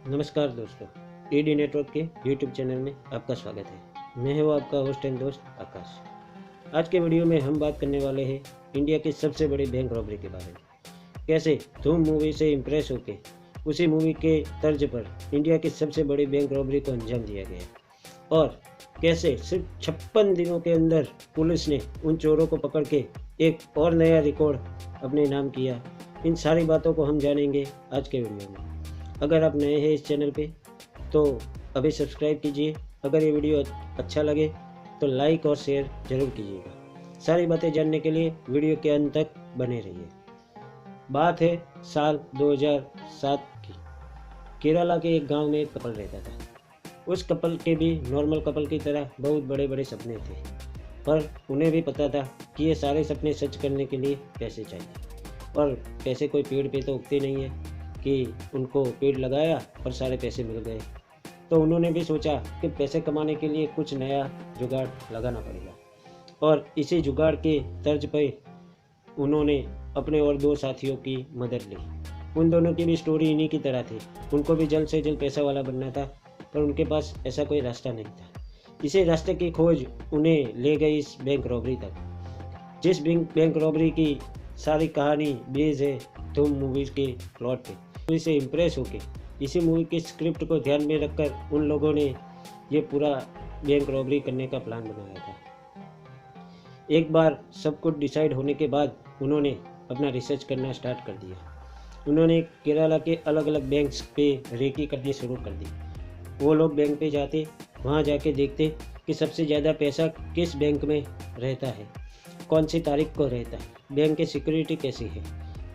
नमस्कार दोस्तों, ED network के यूट्यूब चैनल में आपका स्वागत है। मैं हूँ आपका होस्ट एंड दोस्त आकाश। आज के वीडियो में हम बात करने वाले हैं इंडिया की सबसे बड़ी बैंक रॉबरी के बारे में। कैसे धूम मूवी से इम्प्रेस होके उसी मूवी के तर्ज पर इंडिया की सबसे बड़ी बैंक रॉबरी को अंजाम दिया गया और कैसे सिर्फ 56 दिनों के अंदर पुलिस ने उन चोरों को पकड़ के एक और नया रिकॉर्ड अपने नाम किया। इन सारी बातों को हम जानेंगे आज के वीडियो में। अगर आप नए हैं इस चैनल पे तो अभी सब्सक्राइब कीजिए। अगर ये वीडियो अच्छा लगे तो लाइक और शेयर ज़रूर कीजिएगा। सारी बातें जानने के लिए वीडियो के अंत तक बने रहिए। बात है साल 2007 की। केरला के एक गांव में एक कपल रहता था। उस कपल के भी नॉर्मल कपल की तरह बहुत बड़े बड़े सपने थे, पर उन्हें भी पता था कि ये सारे सपने सच करने के लिए पैसे चाहिए और पैसे कोई पेड़ पे तो उगते नहीं है कि उनको पेड़ लगाया और सारे पैसे मिल गए। तो उन्होंने भी सोचा कि पैसे कमाने के लिए कुछ नया जुगाड़ लगाना पड़ेगा और इसी जुगाड़ के तर्ज पर उन्होंने अपने और दो साथियों की मदद ली। उन दोनों की भी स्टोरी इन्हीं की तरह थी। उनको भी जल्द से जल्द पैसा वाला बनना था, पर उनके पास ऐसा कोई रास्ता नहीं था। इसी रास्ते की खोज उन्हें ले गई इस बैंक रॉबरी तक, जिस बैंक रॉबरी की सारी कहानी बेस है धूम मूवीज़ के प्लॉट पे। मूवी से इम्प्रेस होके इसी मूवी की स्क्रिप्ट को ध्यान में रखकर उन लोगों ने ये पूरा बैंक रॉबरी करने का प्लान बनाया था। एक बार सब कुछ डिसाइड होने के बाद उन्होंने अपना रिसर्च करना स्टार्ट कर दिया। उन्होंने केरला के अलग अलग बैंक्स पे रेकी करनी शुरू कर दी। वो लोग बैंक पे जाते, वहाँ जाके देखते कि सबसे ज़्यादा पैसा किस बैंक में रहता है, कौन सी तारीख को रहता है, बैंक की सिक्योरिटी कैसी है,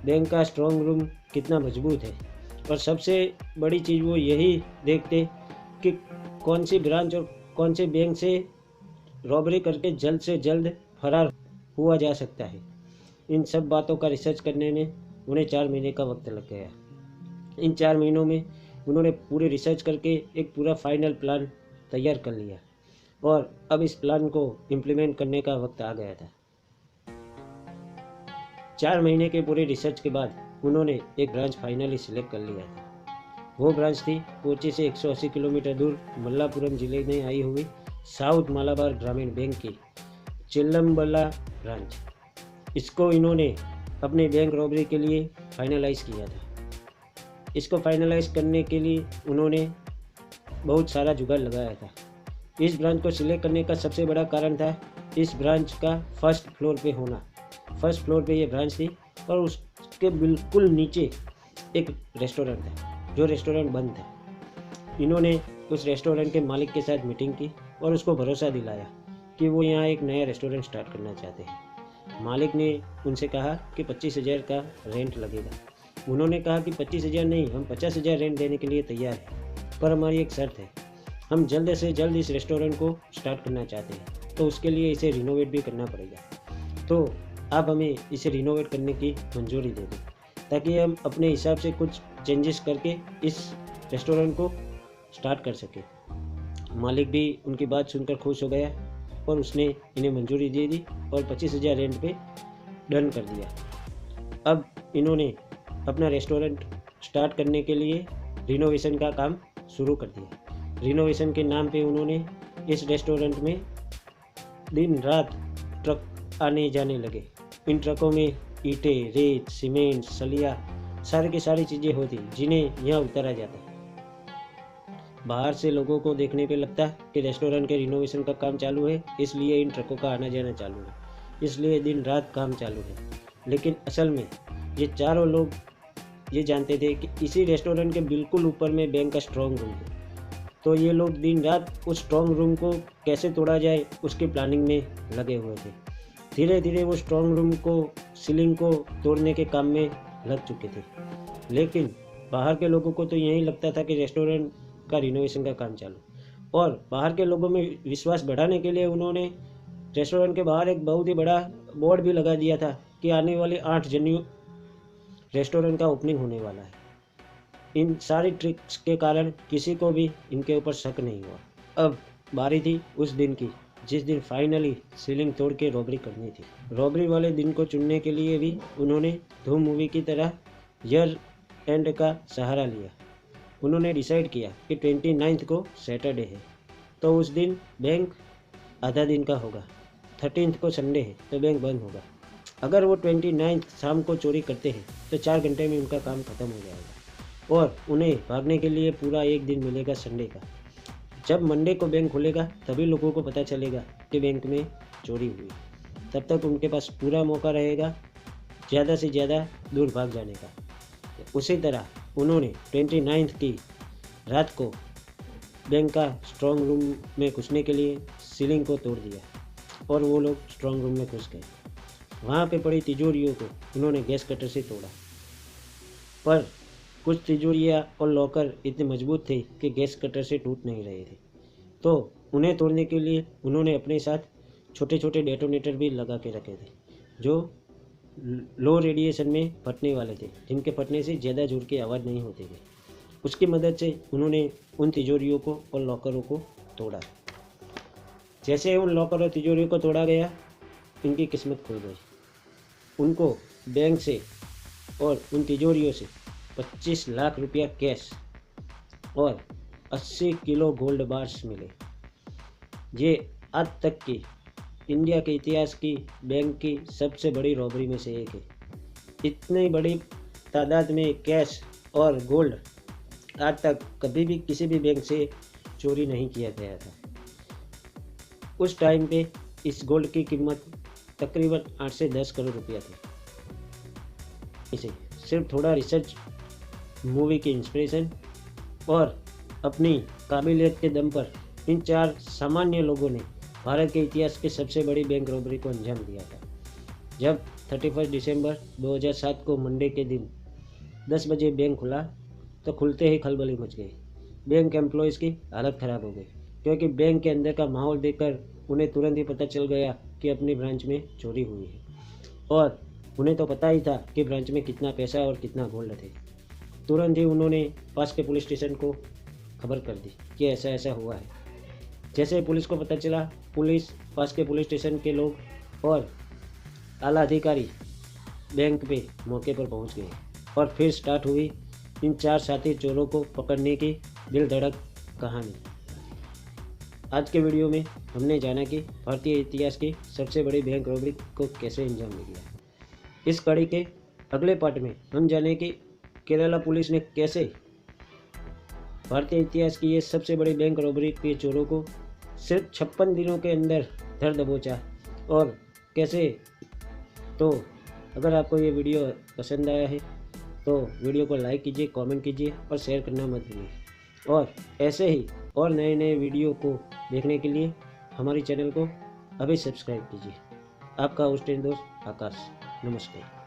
बैंक का स्ट्रॉन्ग रूम कितना मजबूत है, और सबसे बड़ी चीज़ वो यही देखते कि कौन सी ब्रांच और कौन से बैंक से रॉबरी करके जल्द से जल्द फरार हुआ जा सकता है। इन सब बातों का रिसर्च करने में उन्हें 4 महीने का वक्त लग गया। इन 4 महीनों में उन्होंने पूरे रिसर्च करके एक पूरा फाइनल प्लान तैयार कर लिया और अब इस प्लान को इम्प्लीमेंट करने का वक्त आ गया था। 4 महीने के पूरे रिसर्च के बाद उन्होंने एक ब्रांच फाइनली सिलेक्ट कर लिया था। वो ब्रांच थी कोची से 180 किलोमीटर दूर मल्लापुरम जिले में आई हुई साउथ मालाबार ग्रामीण बैंक की चिल्लम्बला ब्रांच। इसको इन्होंने अपने बैंक रॉबरी के लिए फाइनलाइज किया था। इसको फाइनलाइज करने के लिए उन्होंने बहुत सारा जुगाड़ लगाया था। इस ब्रांच को सिलेक्ट करने का सबसे बड़ा कारण था इस ब्रांच का फर्स्ट फ्लोर पे होना। फर्स्ट फ्लोर पे ये ब्रांच थी और उसके बिल्कुल नीचे एक रेस्टोरेंट है, जो रेस्टोरेंट बंद था। इन्होंने उस रेस्टोरेंट के मालिक के साथ मीटिंग की और उसको भरोसा दिलाया कि वो यहाँ एक नया रेस्टोरेंट स्टार्ट करना चाहते हैं। मालिक ने उनसे कहा कि 25,000 का रेंट लगेगा। उन्होंने कहा कि 25,000 नहीं, हम 50,000 रेंट देने के लिए तैयार हैं, पर हमारी एक शर्त है, हम जल्द से जल्द इस रेस्टोरेंट को स्टार्ट करना चाहते हैं, तो उसके लिए इसे रिनोवेट भी करना पड़ेगा। तो आप हमें इसे रिनोवेट करने की मंजूरी दे दें ताकि हम अपने हिसाब से कुछ चेंजेस करके इस रेस्टोरेंट को स्टार्ट कर सकें। मालिक भी उनकी बात सुनकर खुश हो गया और उसने इन्हें मंजूरी दे दी और 25,000 रेंट पे डन कर दिया। अब इन्होंने अपना रेस्टोरेंट स्टार्ट करने के लिए रिनोवेशन का काम शुरू कर दिया। रिनोवेशन के नाम पे उन्होंने इस रेस्टोरेंट में दिन रात ट्रक आने जाने लगे। इन ट्रकों में ईंटें, रेत, सीमेंट, सलिया, सारी की सारी चीज़ें होती जिन्हें यहाँ उतारा जाता। बाहर से लोगों को देखने पे लगता कि रेस्टोरेंट के रिनोवेशन का काम चालू है, इसलिए इन ट्रकों का आना जाना चालू है, इसलिए दिन रात काम चालू है। लेकिन असल में ये चारों लोग ये जानते थे कि इसी रेस्टोरेंट के बिल्कुल ऊपर में बैंक का स्ट्रॉन्ग रूम है। तो ये लोग दिन रात उस स्ट्रॉन्ग रूम को कैसे तोड़ा जाए उसकी प्लानिंग में लगे हुए थे। धीरे धीरे वो स्ट्रॉन्ग रूम को, सीलिंग को तोड़ने के काम में लग चुके थे। लेकिन बाहर के लोगों को तो यही लगता था कि रेस्टोरेंट का रिनोवेशन का काम चालू। और बाहर के लोगों में विश्वास बढ़ाने के लिए उन्होंने रेस्टोरेंट के बाहर एक बहुत ही बड़ा बोर्ड भी लगा दिया था कि आने वाले 8 जनवरी रेस्टोरेंट का ओपनिंग होने वाला है। इन सारी ट्रिक्स के कारण किसी को भी इनके ऊपर शक नहीं हुआ। अब बारी थी उस दिन की जिस दिन फाइनली सीलिंग तोड़ के रॉबरी करनी थी। रॉबरी वाले दिन को चुनने के लिए भी उन्होंने धूम मूवी की तरह ईयर एंड का सहारा लिया। उन्होंने डिसाइड किया कि 29 को सैटरडे है तो उस दिन बैंक आधा दिन का होगा, 13 को संडे है तो बैंक बंद होगा। अगर वो 29 शाम को चोरी करते हैं तो 4 घंटे में उनका काम खत्म हो जाएगा और उन्हें भागने के लिए पूरा एक दिन मिलेगा संडे का। जब मंडे को बैंक खुलेगा तभी लोगों को पता चलेगा कि बैंक में चोरी हुई। तब तक उनके पास पूरा मौका रहेगा ज़्यादा से ज़्यादा दूर भाग जाने का। उसी तरह उन्होंने 29 की रात को बैंक का स्ट्रॉन्ग रूम में घुसने के लिए सीलिंग को तोड़ दिया और वो लोग स्ट्रॉन्ग रूम में घुस गए। वहाँ पे पड़ी तिजोरियों को उन्होंने गैस कटर से तोड़ा, पर कुछ तिजोरियाँ और लॉकर इतने मजबूत थे कि गैस कटर से टूट नहीं रहे थे, तो उन्हें तोड़ने के लिए उन्होंने अपने साथ छोटे छोटे डेटोनेटर भी लगा के रखे थे जो लो रेडिएशन में फटने वाले थे, जिनके फटने से ज़्यादा जोर की आवाज़ नहीं होती थी। उसकी मदद से उन्होंने उन तिजोरियों को और लॉकरों को तोड़ा। जैसे उन लॉकर और तिजोरियों को तोड़ा गया, इनकी किस्मत खुल गई। उनको बैंक से और उन तिजोरियों से 25 लाख रुपया कैश और 80 किलो गोल्ड बार्स मिले। ये आज तक की इंडिया के इतिहास की बैंक की सबसे बड़ी रॉबरी में से एक है। इतनी बड़ी तादाद में कैश और गोल्ड आज तक कभी भी किसी भी बैंक से चोरी नहीं किया गया था। उस टाइम पे इस गोल्ड की कीमत तकरीबन 8 से 10 करोड़ रुपया थी। इसे सिर्फ थोड़ा रिसर्च, मूवी की इंस्पिरेशन और अपनी काबिलियत के दम पर इन 4 सामान्य लोगों ने भारत के इतिहास की सबसे बड़ी बैंक रॉबरी को अंजाम दिया था। जब 31 दिसंबर 2007 को मंडे के दिन 10 बजे बैंक खुला तो खुलते ही खलबली मच गई। बैंक एम्प्लॉयज़ की हालत ख़राब हो गई, क्योंकि बैंक के अंदर का माहौल देखकर उन्हें तुरंत ही पता चल गया कि अपनी ब्रांच में चोरी हुई है। और उन्हें तो पता ही था कि ब्रांच में कितना पैसा और कितना गोल्ड थे। तुरंत ही उन्होंने पास के पुलिस स्टेशन को खबर कर दी कि ऐसा ऐसा हुआ है। जैसे पुलिस को पता चला, पुलिस, पास के पुलिस स्टेशन के लोग और आला अधिकारी बैंक पे मौके पर पहुंच गए और फिर स्टार्ट हुई इन 4 साथी चोरों को पकड़ने की दिल धड़क कहानी। आज के वीडियो में हमने जाना कि भारतीय इतिहास की सबसे बड़ी बैंक रॉबरी को कैसे अंजाम दिया। इस कड़ी के अगले पार्ट में हम जाने कि केरला पुलिस ने कैसे भारतीय इतिहास की ये सबसे बड़ी बैंक रॉबरी के चोरों को सिर्फ 56 दिनों के अंदर धर दबोचा और कैसे। तो अगर आपको ये वीडियो पसंद आया है तो वीडियो को लाइक कीजिए, कमेंट कीजिए और शेयर करना मत भूलिए। और ऐसे ही और नए नए वीडियो को देखने के लिए हमारे चैनल को अभी सब्सक्राइब कीजिए। आपका होस्ट एंड दोस्त आकाश। नमस्ते।